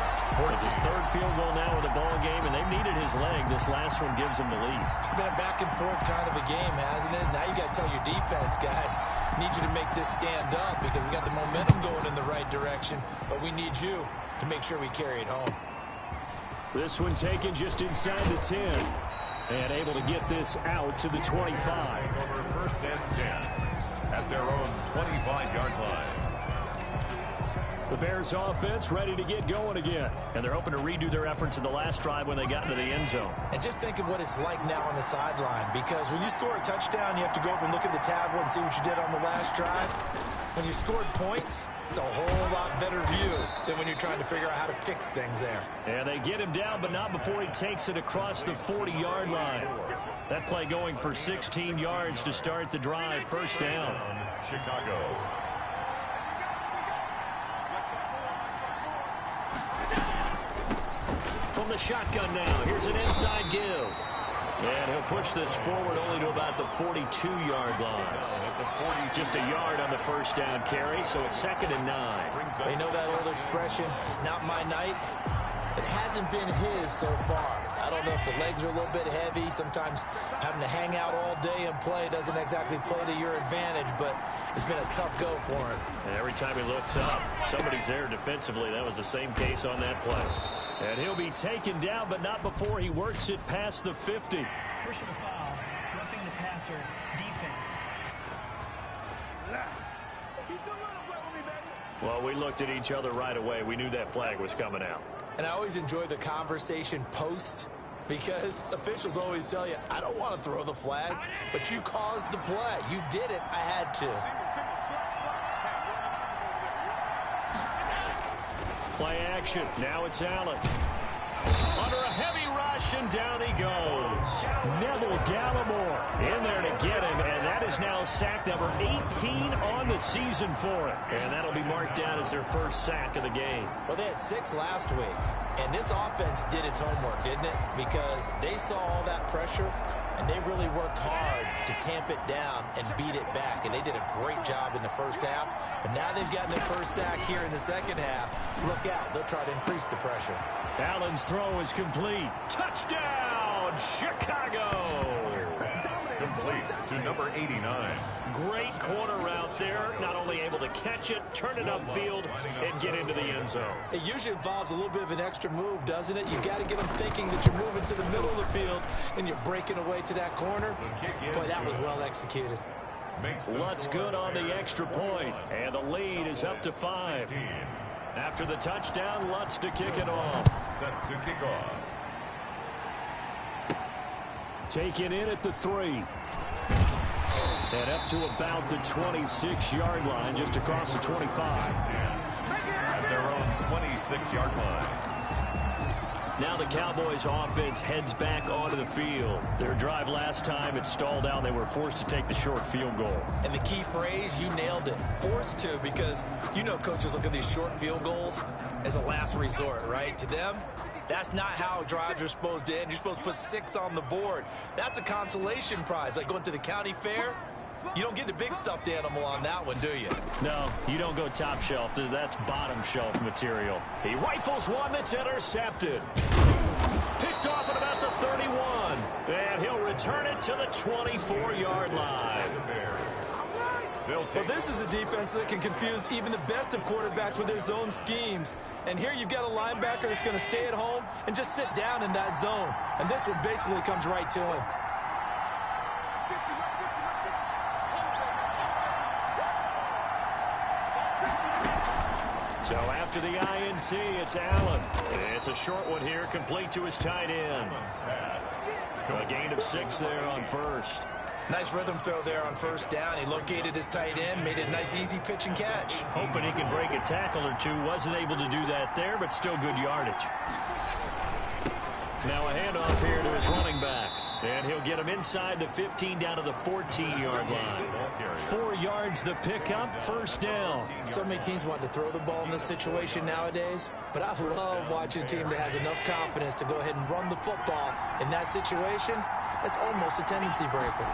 It's his 3rd field goal now in the ball game, and they've needed his leg. This last one gives him the lead. It's been a back-and-forth kind of a game, hasn't it? Now you got to tell your defense, guys, need you to make this stand up because we got the momentum going in the right direction, but we need you to make sure we carry it home. This one taken just inside the 10. And able to get this out to the 25. Over 1st and 10 at their own 25-yard line. The Bears offense ready to get going again. And they're hoping to redo their efforts in the last drive when they got into the end zone. And just think of what it's like now on the sideline, because when you score a touchdown, you have to go over and look at the tablet and see what you did on the last drive. When you scored points, it's a whole lot better view than when you're trying to figure out how to fix things there. And they get him down, but not before he takes it across the 40-yard line. That play going for 16 yards to start the drive. 1st down. Chicago. From the shotgun now, here's an inside give. And he'll push this forward only to about the 42-yard line. Just a yard on the 1st down carry, so it's 2nd and 9. They know that old expression, it's not my night. It hasn't been his so far. I don't know if the legs are a little bit heavy. Sometimes having to hang out all day and play doesn't exactly play to your advantage, but it's been a tough go for him. And every time he looks up, somebody's there defensively. That was the same case on that play. And he'll be taken down, but not before he works it past the 50. Personal foul, roughing the passer, defense. Well, we looked at each other right away. We knew that flag was coming out. And I always enjoy the conversation post because officials always tell you, I don't want to throw the flag, but you caused the play. You did it. I had to. Play action. Now it's Allen. Under a heavy rush, and down he goes. Neville Gallimore in there to get him, and that is now sack number 18 on the season for him. And that'll be marked down as their 1st sack of the game. Well, they had 6 last week, and this offense did its homework, didn't it? Because they saw all that pressure, and they really worked hard to tamp it down and beat it back, and they did a great job in the 1st half. But now they've gotten their 1st sack here in the 2nd half. Look out. They'll try to increase the pressure. Allen's throw is complete. Touchdown, Chicago! complete to number 89. Great corner route there. Not only able to catch it, turn it upfield, and get into the end zone. It usually involves a little bit of an extra move, doesn't it? You've got to get them thinking that you're moving to the middle of the field and you're breaking away to that corner. Boy, that was well executed. Lutz good on the extra point, and the lead is up to 5. After the touchdown, Lutz to kick it off. Set to kick off. Taken in at the 3. And up to about the 26-yard line, just across the 25. At their own 26-yard line. Now the Cowboys offense heads back onto the field. Their drive last time, it stalled out. They were forced to take the short field goal. And the key phrase, you nailed it. Forced to, because you know coaches look at these short field goals as a last resort, right? To them, that's not how drives are supposed to end. You're supposed to put 6 on the board. That's a consolation prize, like going to the county fair. You don't get the big stuffed animal on that one, do you? No, you don't go top shelf. That's bottom shelf material. He rifles one that's intercepted. Picked off at about the 31. And he'll return it to the 24-yard line. Well, this is a defense that can confuse even the best of quarterbacks with their zone schemes. And here you've got a linebacker that's going to stay at home and just sit down in that zone. And this one basically comes right to him. So after the INT, it's Allen. It's a short one here, complete to his tight end. A gain of 6 there on first. Nice rhythm throw there on first down. He located his tight end, made it a nice, easy pitch and catch. Hoping he can break a tackle or two. Wasn't able to do that there, but still good yardage. Now a handoff here to his running back. And he'll get him inside the 15 down to the 14-yard line. 4 yards the pickup, first down. So many teams want to throw the ball in this situation nowadays, but I love watching a team that has enough confidence to go ahead and run the football. In that situation, it's almost a tendency breaker.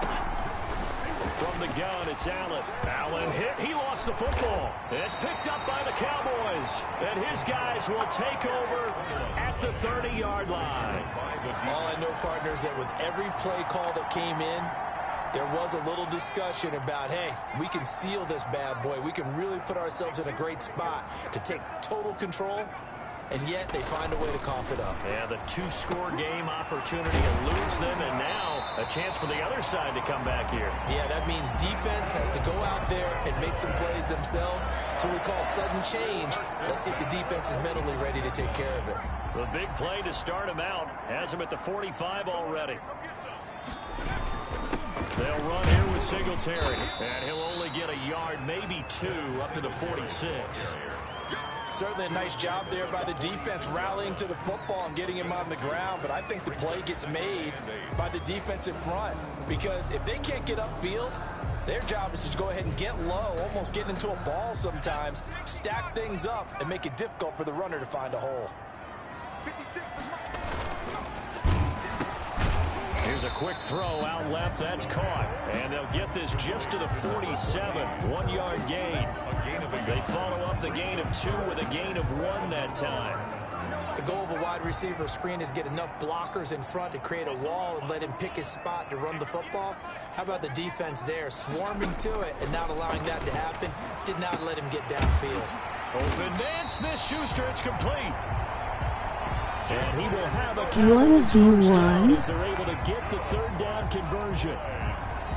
From the gun, it's Allen. Allen hit. He lost the football. It's picked up by the Cowboys. And his guys will take over at the 30-yard line. All I know, partners, that with every play call that came in, there was a little discussion about, hey, we can seal this bad boy. We can really put ourselves in a great spot to take total control. And yet they find a way to cough it up. Yeah, the 2-score game opportunity eludes them, and now a chance for the other side to come back here. Yeah, that means defense has to go out there and make some plays themselves. So we call sudden change. Let's see if the defense is mentally ready to take care of it. The big play to start him out has him at the 45 already. They'll run here with Singletary, and he'll only get a yard, maybe 2, up to the 46. Certainly a nice job there by the defense rallying to the football and getting him on the ground, but I think the play gets made by the defensive front, because if they can't get upfield, their job is to go ahead and get low, almost get into a ball sometimes, stack things up, and make it difficult for the runner to find a hole. Here's a quick throw out left. That's caught. And they'll get this just to the 47. 1-yard gain. They follow up the gain of 2 with a gain of 1 that time. The goal of a wide receiver screen is get enough blockers in front to create a wall and let him pick his spot to run the football. How about the defense there, swarming to it and not allowing that to happen? Did not let him get downfield. Open man, Smith-Schuster, it's complete. And he will have a Cowboys first down as they're able to get the 3rd down conversion.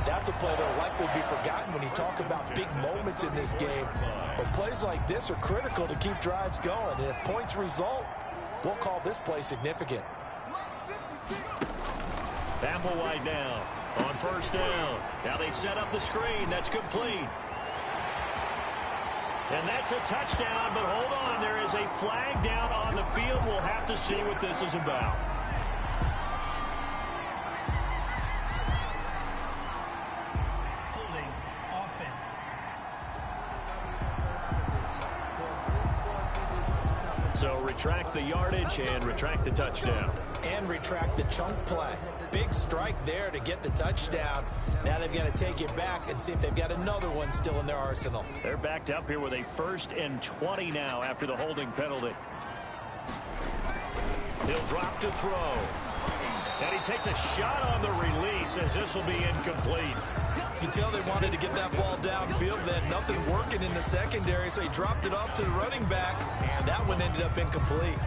That's a play that will likely be forgotten when you talk about big moments in this game. But plays like this are critical to keep drives going. And if points result, we'll call this play significant. Applewhite now on first down. Now they set up the screen. That's complete. And that's a touchdown, but hold on. There is a flag down on the field. We'll have to see what this is about. Holding offense. So retract the yardage and retract the touchdown. And retract the chunk play. Big strike there to get the touchdown. Now they've got to take it back and see if they've got another one still in their arsenal. They're backed up here with a 1st and 20 now after the holding penalty. He'll drop to throw. And he takes a shot on the release as this will be incomplete. You can tell they wanted to get that ball downfield. They had nothing working in the secondary, so he dropped it off to the running back. That one ended up incomplete.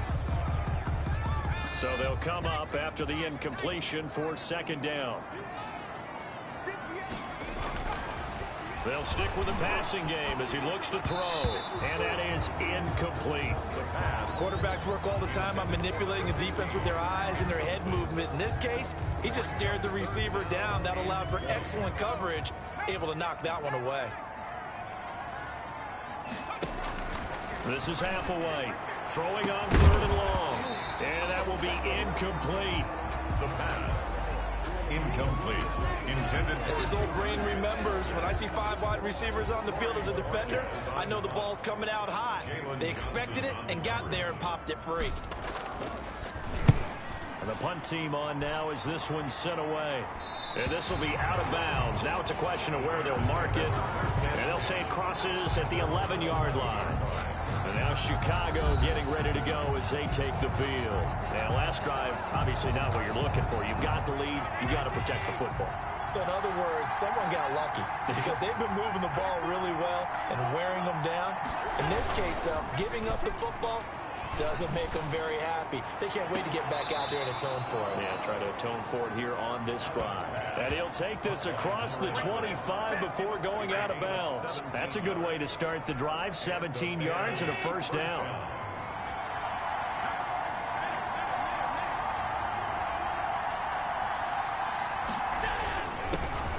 So they'll come up after the incompletion for second down. They'll stick with the passing game as he looks to throw. And that is incomplete. Quarterbacks work all the time on manipulating the defense with their eyes and their head movement. In this case, he just stared the receiver down. That allowed for excellent coverage, able to knock that one away. This is Hathaway throwing on 3rd and long. And that will be incomplete. The pass. Incomplete. Intended As his old brain remembers, when I see 5 wide receivers on the field as a defender, I know the ball's coming out high. They expected it and got there and popped it free. And the punt team on now as this one's sent away. And this will be out of bounds. Now it's a question of where they'll mark it. And they'll say it crosses at the 11-yard line. And now Chicago getting ready to go as they take the field. And last drive, obviously not what you're looking for. You've got the lead. You've got to protect the football. So in other words, someone got lucky because they've been moving the ball really well and wearing them down. In this case, though, giving up the football doesn't make them very happy. They can't wait to get back out there and atone for it. Yeah, try to atone for it here on this drive. And he'll take this across the 25 before going out of bounds. That's a good way to start the drive. 17 yards and a first down.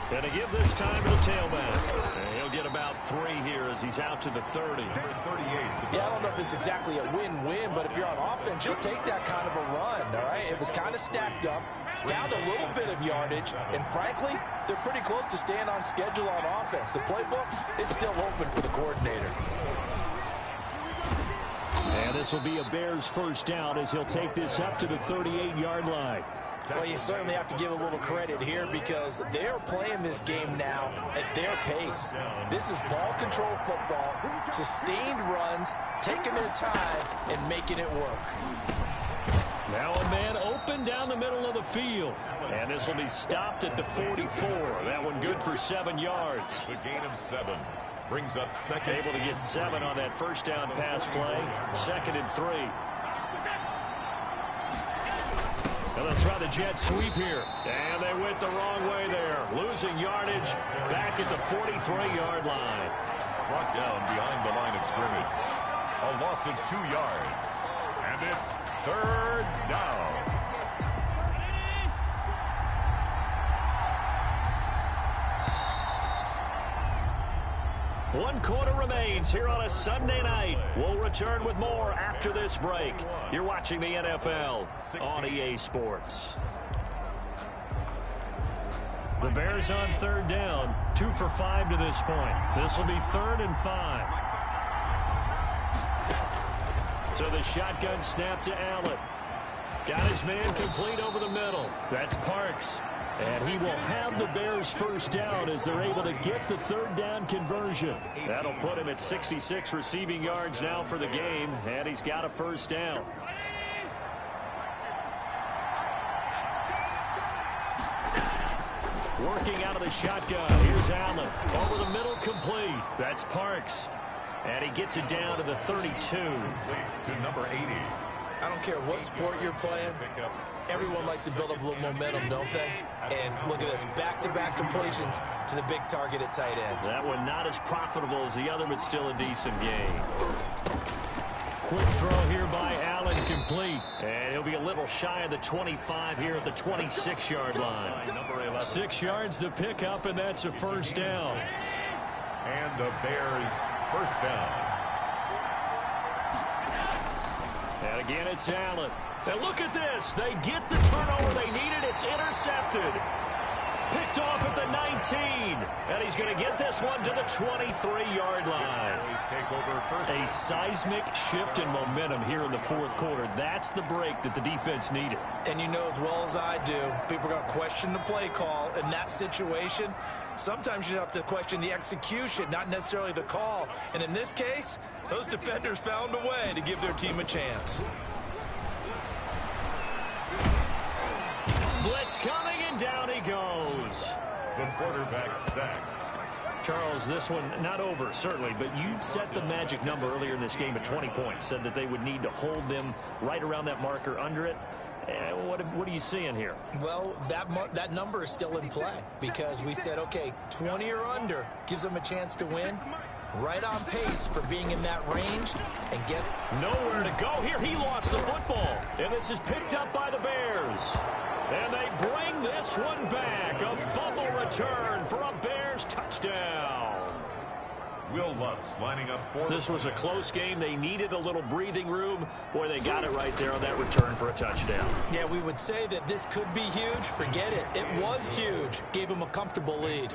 Going to give this time to the tailback. And he'll get about 3 here as he's out to the 30. Yeah, I don't know if it's exactly a win-win, but if you're on offense, you'll take that kind of a run, all right? It was kind of stacked up, found a little bit of yardage, and frankly, they're pretty close to staying on schedule on offense. The playbook is still open for the coordinator. And this will be a Bears first down as he'll take this up to the 38-yard line. Well, you certainly have to give a little credit here because they're playing this game now at their pace. This is ball control football, sustained runs, taking their time, and making it work. Now a man open down the middle of the field. And this will be stopped at the 44. That one good for 7 yards. The gain of 7 brings up second. Able to get 7 on that first down pass play. 2nd and 3. And they'll try the jet sweep here. And they went the wrong way there. Losing yardage back at the 43-yard line. Brought down behind the line of scrimmage. A loss of 2 yards. And it's 3rd down. One quarter remains here on a Sunday night. We'll return with more after this break. You're watching the NFL on EA Sports. The Bears on 3rd down, 2 for 5 to this point. This will be 3rd and 5. So the shotgun snap to Allen. Got his man complete over the middle. That's Parks. And he will have the Bears first down as they're able to get the 3rd down conversion. That'll put him at 66 receiving yards now for the game, and he's got a first down. Working out of the shotgun. Here's Allen. Over the middle, complete. That's Parks. And he gets it down to the 32. To number 80. I don't care what sport you're playing. Everyone likes to build up a little momentum, don't they? And look at this, back-to-back completions to the big target at tight end. That one not as profitable as the other, but still a decent game. Quick throw here by Allen, complete. And he'll be a little shy of the 25 here at the 26-yard line. 6 yards the pickup, and that's a first down. And the Bears first down. And again, it's Allen. And look at this. They get the turnover they needed. It's intercepted. Picked off at the 19. And he's going to get this one to the 23-yard line. A seismic shift in momentum here in the 4th quarter. That's the break that the defense needed. And you know as well as I do, people are going to question the play call in that situation. Sometimes you have to question the execution, not necessarily the call. And in this case, those defenders found a way to give their team a chance. Blitz coming, and down he goes. The quarterback sacked. Charles, this one not over, certainly, but you set the magic number earlier in this game at 20 points. Said that they would need to hold them right around that marker under it. What are you seeing here? Well, that number is still in play because we said, okay, 20 or under gives them a chance to win. Right on pace for being in that range and get nowhere to go here. He lost the football, and this is picked up by the Bears. And they bring this one back. A fumble return for a Bears touchdown. Will Lutz lining up for this was a close game. They needed a little breathing room. Boy, they got it right there on that return for a touchdown. Yeah, we would say that this could be huge. Forget it. It was huge. Gave him a comfortable lead.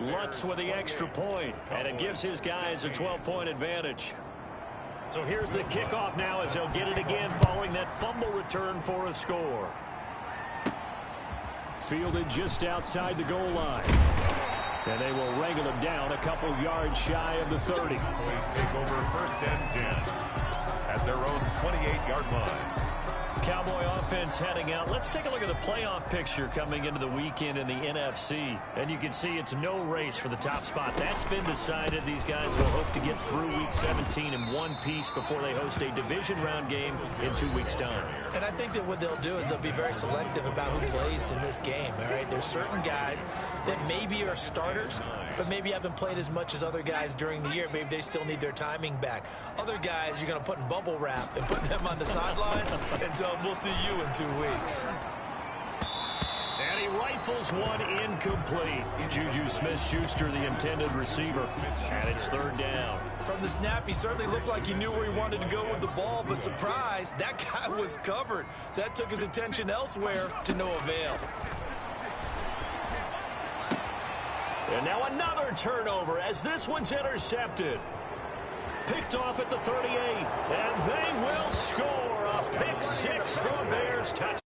Lutz with the extra point, and it gives his guys a 12-point advantage. So here's the kickoff now as they'll get it again following that fumble return for a score. Fielded just outside the goal line. And they will wrangle him down a couple yards shy of the 30. Cowboys take over 1st and 10 at their own 28-yard line. Cowboy offense heading out. Let's take a look at the playoff picture coming into the weekend in the NFC. And you can see it's no race for the top spot. That's been decided. These guys will hope to get through Week 17 in one piece before they host a division round game in 2 weeks' time. And I think that what they'll do is they'll be very selective about who plays in this game. All right, there's certain guys that maybe are starters, but maybe haven't played as much as other guys during the year. Maybe they still need their timing back. Other guys you're going to put in bubble wrap and put them on the sidelines until we'll see you in 2 weeks. And he rifles one incomplete. Juju Smith-Schuster, the intended receiver. And it's 3rd down. From the snap, he certainly looked like he knew where he wanted to go with the ball, but surprise, that guy was covered. So that took his attention elsewhere to no avail. And now another turnover as this one's intercepted. Picked off at the 38, and they will score a pick 6 for a Bears touchdown.